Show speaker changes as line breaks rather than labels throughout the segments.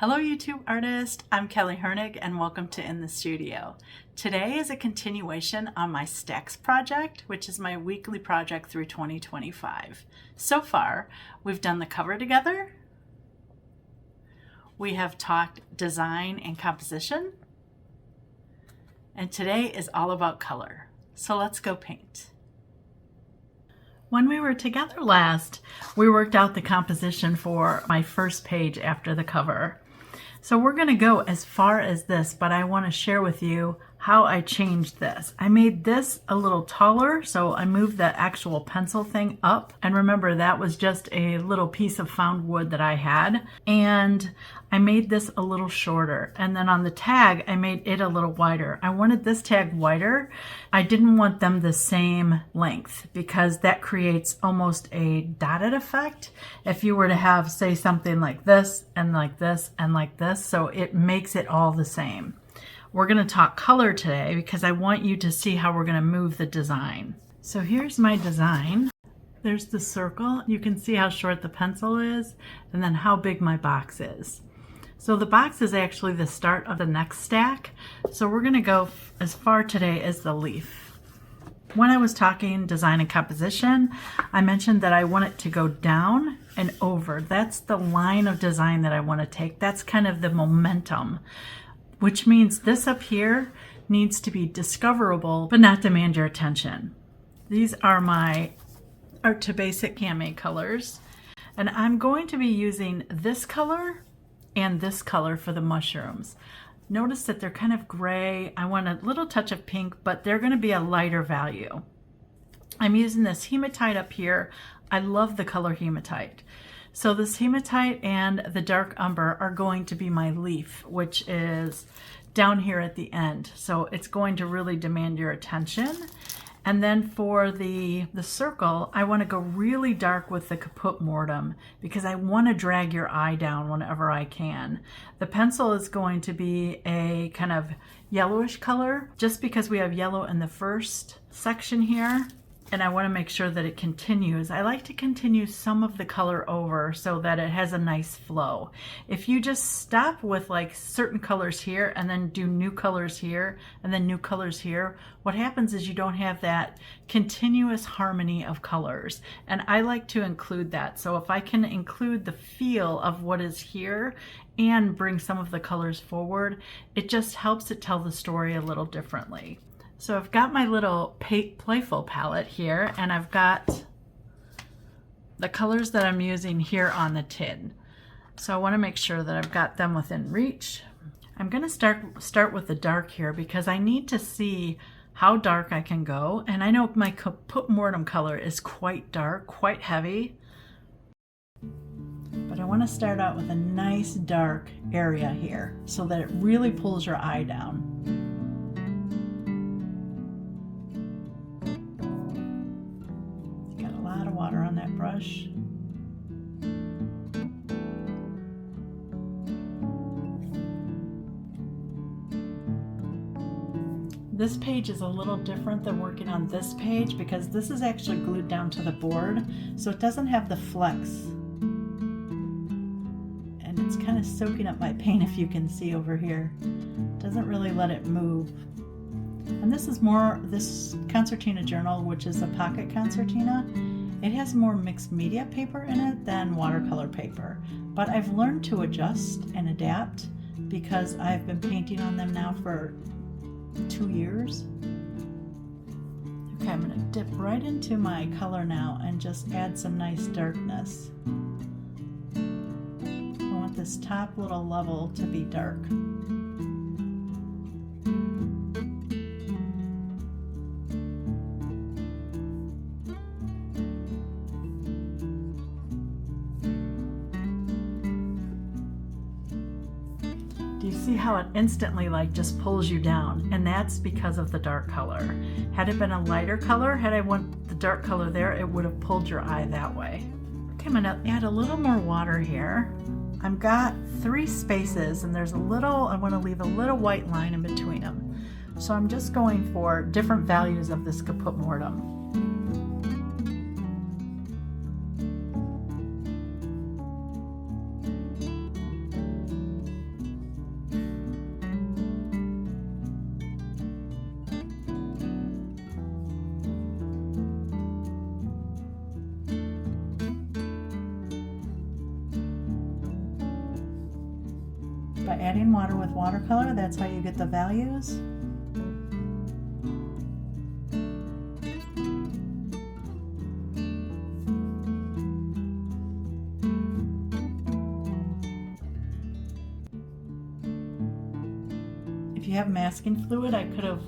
Hello YouTube artist, I'm Kelly Hernig and welcome to In the Studio. Today is a continuation on my Stacks project, which is my weekly project through 2025. So far, we've done the cover together, we have talked design and composition, and today is all about color. So let's go paint. When we were together last, we worked out the composition for my first page after the cover. So we're going to go as far as this, but I want to share with you how I changed this. I made this a little taller, so I moved the actual pencil thing up. And remember, that was just a little piece of found wood that I had. And I made this a little shorter. And then on the tag, I made it a little wider. I wanted this tag wider. I didn't want them the same length because that creates almost a dotted effect. If you were to have, say, something like this and like this and like this, so it makes it all the same. We're going to talk color today because I want you to see how we're going to move the design. So here's my design. There's the circle. You can see how short the pencil is and then how big my box is. So the box is actually the start of the next stack. So we're going to go as far today as the leaf. When I was talking design and composition, I mentioned that I want it to go down and over. That's the line of design that I want to take. That's kind of the momentum, which means this up here needs to be discoverable, but not demand your attention. These are my Art to Basic handmade colors, and I'm going to be using this color and this color for the mushrooms. Notice that they're kind of gray. I want a little touch of pink, but they're going to be a lighter value. I'm using this hematite up here. I love the color hematite. So this hematite and the dark umber are going to be my leaf, which is down here at the end. So it's going to really demand your attention. And then for the circle, I want to go really dark with the caput mortuum because I want to drag your eye down whenever I can. The pencil is going to be a kind of yellowish color just because we have yellow in the first section here. And I want to make sure that it continues. I like to continue some of the color over so that it has a nice flow. If you just stop with like certain colors here and then do new colors here and then new colors here, what happens is you don't have that continuous harmony of colors. And I like to include that. So if I can include the feel of what is here and bring some of the colors forward, it just helps it tell the story a little differently. So I've got my little playful palette here, and I've got the colors that I'm using here on the tin. So I want to make sure that I've got them within reach. I'm going to start with the dark here because I need to see how dark I can go. And I know my caput mortuum color is quite dark, quite heavy. But I want to start out with a nice dark area here so that it really pulls your eye down. Water on that brush. This page is a little different than working on this page because this is actually glued down to the board, so it doesn't have the flex. And it's kind of soaking up my paint, if you can see over here. It doesn't really let it move. And this is more, this concertina journal, which is a pocket concertina. It has more mixed media paper in it than watercolor paper, but I've learned to adjust and adapt because I've been painting on them now for 2 years. Okay, I'm going to dip right into my color now and just add some nice darkness. I want this top little level to be dark. You see how it instantly like just pulls you down, and that's because of the dark color. Had it been a lighter color, had I want the dark color there, it would have pulled your eye that way. Okay, I'm gonna add a little more water here. I've got 3 spaces and there's a little, I want to leave a little white line in between them. So I'm just going for different values of this caput mortuum. By adding water with watercolor, that's how you get the values. If you have masking fluid, I could have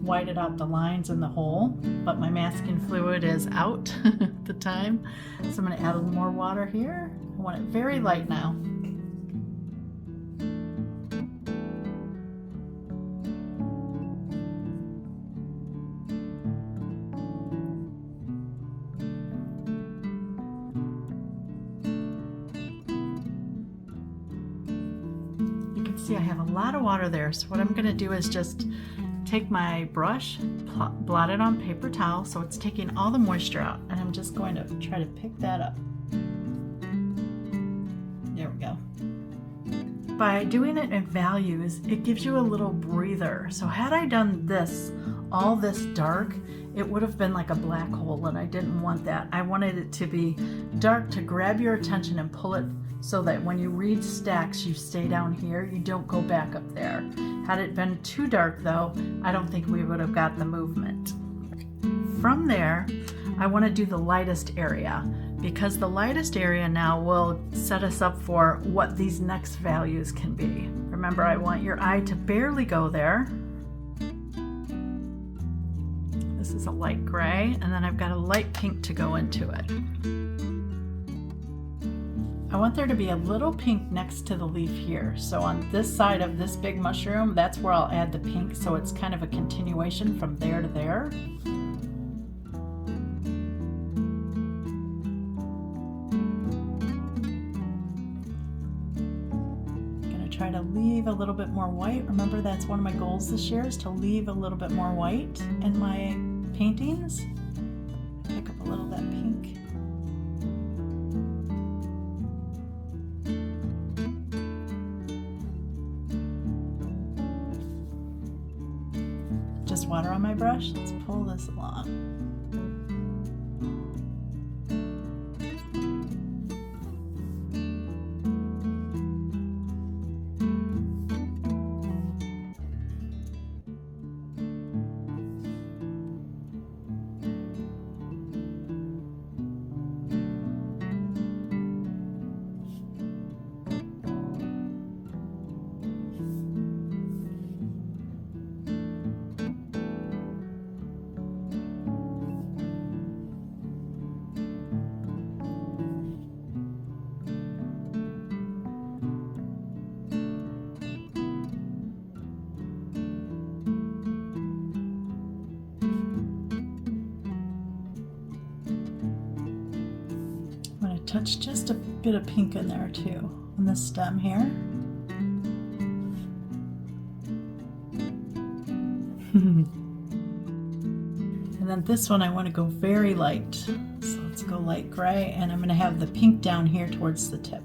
whited out the lines in the hole, but my masking fluid is out at the time. So I'm going to add a little more water here. I want it very light now. You can see I have a lot of water there. So what I'm going to do is just take my brush, blot it on paper towel so it's taking all the moisture out, and I'm just going to try to pick that up. There we go. By doing it in values, it gives you a little breather. So had I done this, all this dark, it would have been like a black hole, and I didn't want that. I wanted it to be dark to grab your attention and pull it so that when you read stacks, you stay down here, you don't go back up there. Had it been too dark though, I don't think we would have got the movement. From there, I want to do the lightest area, because the lightest area now will set us up for what these next values can be. Remember, I want your eye to barely go there. This is a light gray, and then I've got a light pink to go into it. I want there to be a little pink next to the leaf here. So on this side of this big mushroom, that's where I'll add the pink, so it's kind of a continuation from there to there. I'm gonna try to leave a little bit more white. Remember, that's one of my goals this year, is to leave a little bit more white in my paintings. Pick up a little of that pink. Just water on my brush. Let's pull this along. Touch just a bit of pink in there too, on the stem here. And then this one I want to go very light. So let's go light gray, and I'm going to have the pink down here towards the tip.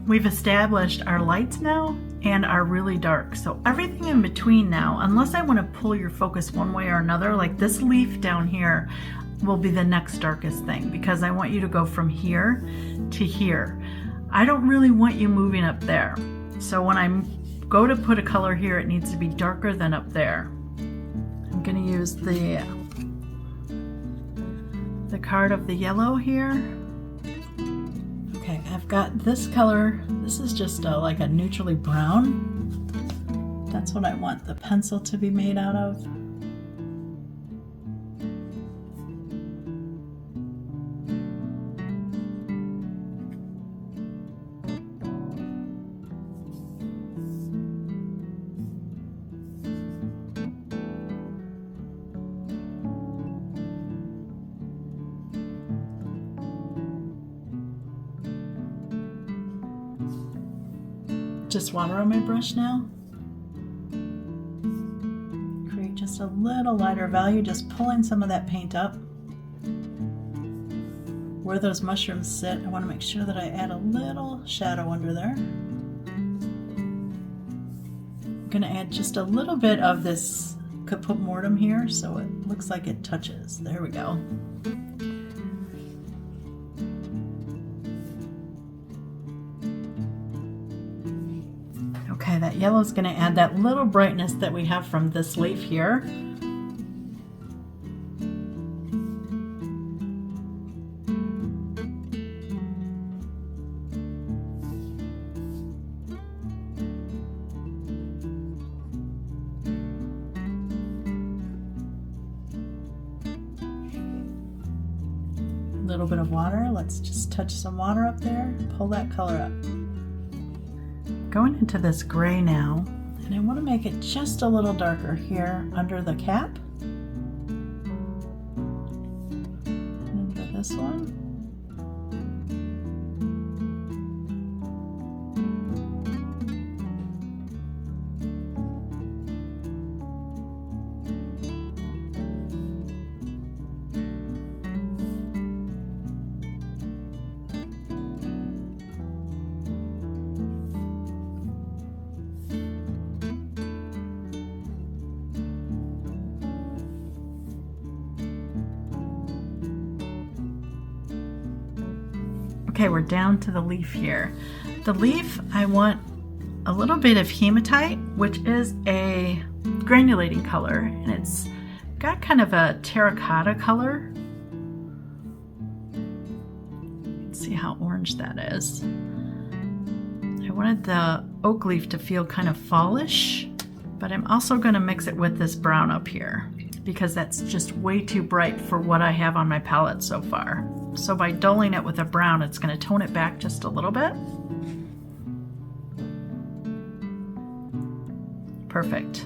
We've established our lights now and our really dark. So everything in between now, unless I want to pull your focus one way or another, like this leaf down here will be the next darkest thing, because I want you to go from here to here. I don't really want you moving up there. So when I go to put a color here, it needs to be darker than up there. I'm going to use the card of the yellow here. Okay, I've got this color. This is just like a neutrally brown. That's what I want the pencil to be made out of. Just water on my brush now. Create just a little lighter value, just pulling some of that paint up. Where those mushrooms sit, I want to make sure that I add a little shadow under there. I'm going to add just a little bit of this caput mortuum here so it looks like it touches. There we go. Okay, that yellow is going to add that little brightness that we have from this leaf here. A little bit of water. Let's just touch some water up there. Pull that color up. Going into this gray now, and I want to make it just a little darker here under the cap. And into this one. Okay, we're down to the leaf here. The leaf, I want a little bit of hematite, which is a granulating color, and it's got kind of a terracotta color. Let's see how orange that is. I wanted the oak leaf to feel kind of fallish, but I'm also going to mix it with this brown up here because that's just way too bright for what I have on my palette so far. So by dulling it with a brown, it's going to tone it back just a little bit. Perfect.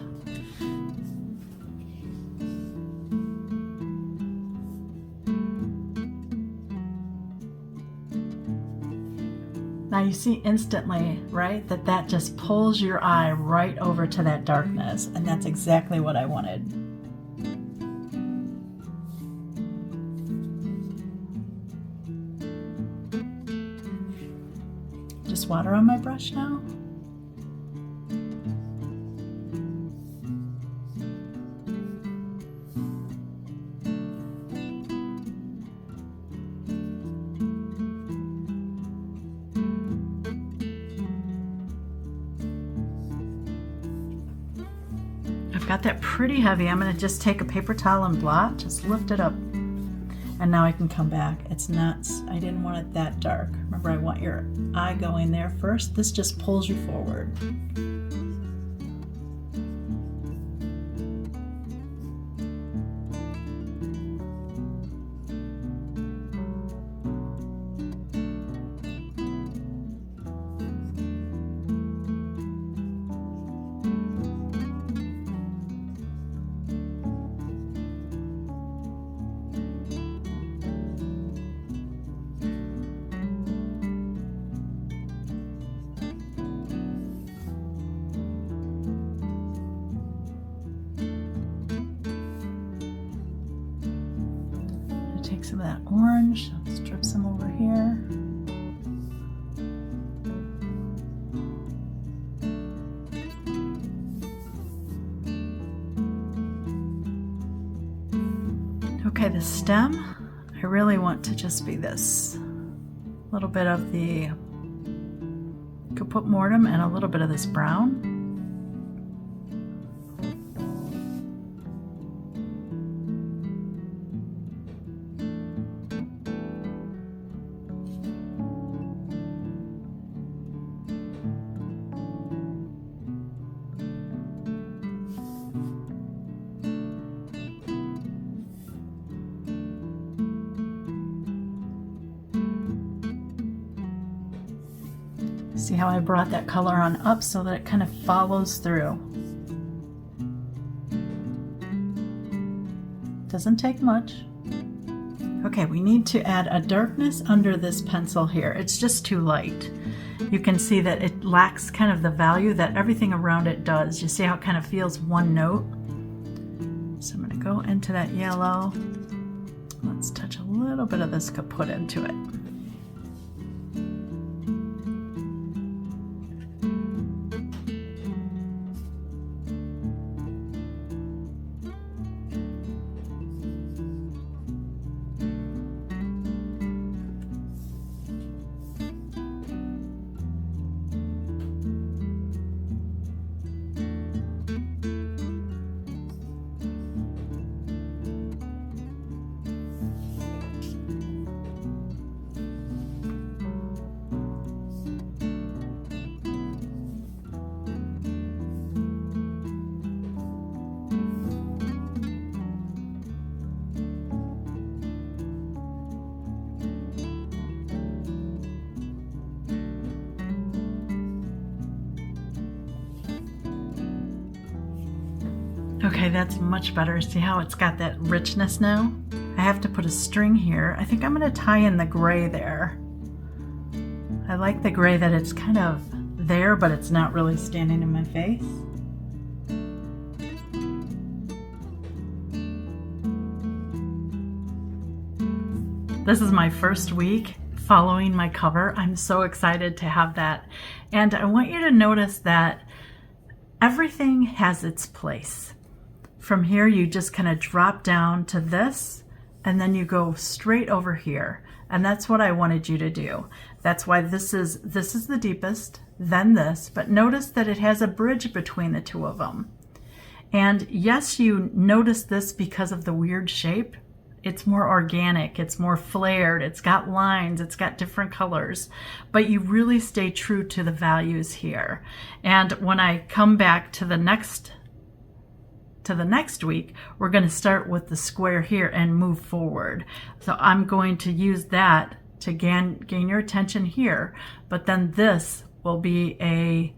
Now you see instantly, right, that just pulls your eye right over to that darkness, and that's exactly what I wanted. Just water on my brush now. I've got that pretty heavy. I'm going to just take a paper towel and blot, just lift it up. And now I can come back. It's not, I didn't want it that dark. Remember, I want your eye going there first. This just pulls you forward. Take some of that orange, strip some over here. Okay, the stem, I really want to just be this little bit of the caput mortuum and a little bit of this brown. See how I brought that color on up so that it kind of follows through. Doesn't take much. Okay, we need to add a darkness under this pencil here. It's just too light. you can see that it lacks kind of the value that everything around it does. You see how it kind of feels one note? So I'm going to go into that yellow. Let's touch a little bit of this kaput into it. Okay, that's much better. See how it's got that richness now? I have to put a string here. I think I'm going to tie in the gray there. I like the gray that it's kind of there, but it's not really standing in my face. This is my first week following my cover. I'm so excited to have that. And I want you to notice that everything has its place. From here, you just kind of drop down to this, and then you go straight over here. And that's what I wanted you to do. That's why this is the deepest, then this, but notice that it has a bridge between the two of them. And yes, you notice this because of the weird shape. It's more organic, it's more flared, it's got lines, it's got different colors, but you really stay true to the values here. And when I come back to the next week, we're going to start with the square here and move forward. So I'm going to use that to gain your attention here, but then this will be a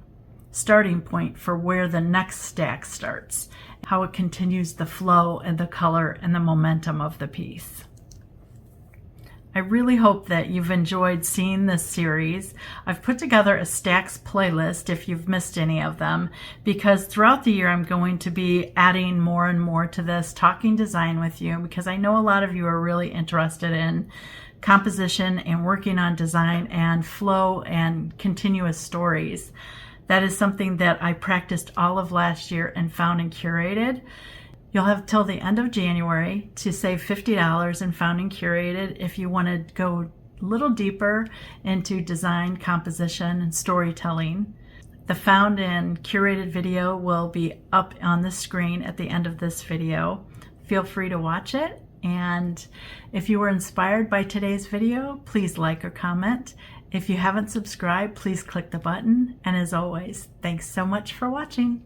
starting point for where the next stack starts, how it continues the flow and the color and the momentum of the piece. I really hope that you've enjoyed seeing this series. I've put together a stacks playlist if you've missed any of them, because throughout the year I'm going to be adding more and more to this, talking design with you, because I know a lot of you are really interested in composition and working on design and flow and continuous stories. That is something that I practiced all of last year and found and curated. You'll have till the end of January to save $50 in Found and Curated if you want to go a little deeper into design, composition, and storytelling. The Found and Curated video will be up on the screen at the end of this video. Feel free to watch it. And if you were inspired by today's video, please like or comment. If you haven't subscribed, please click the button. And as always, thanks so much for watching.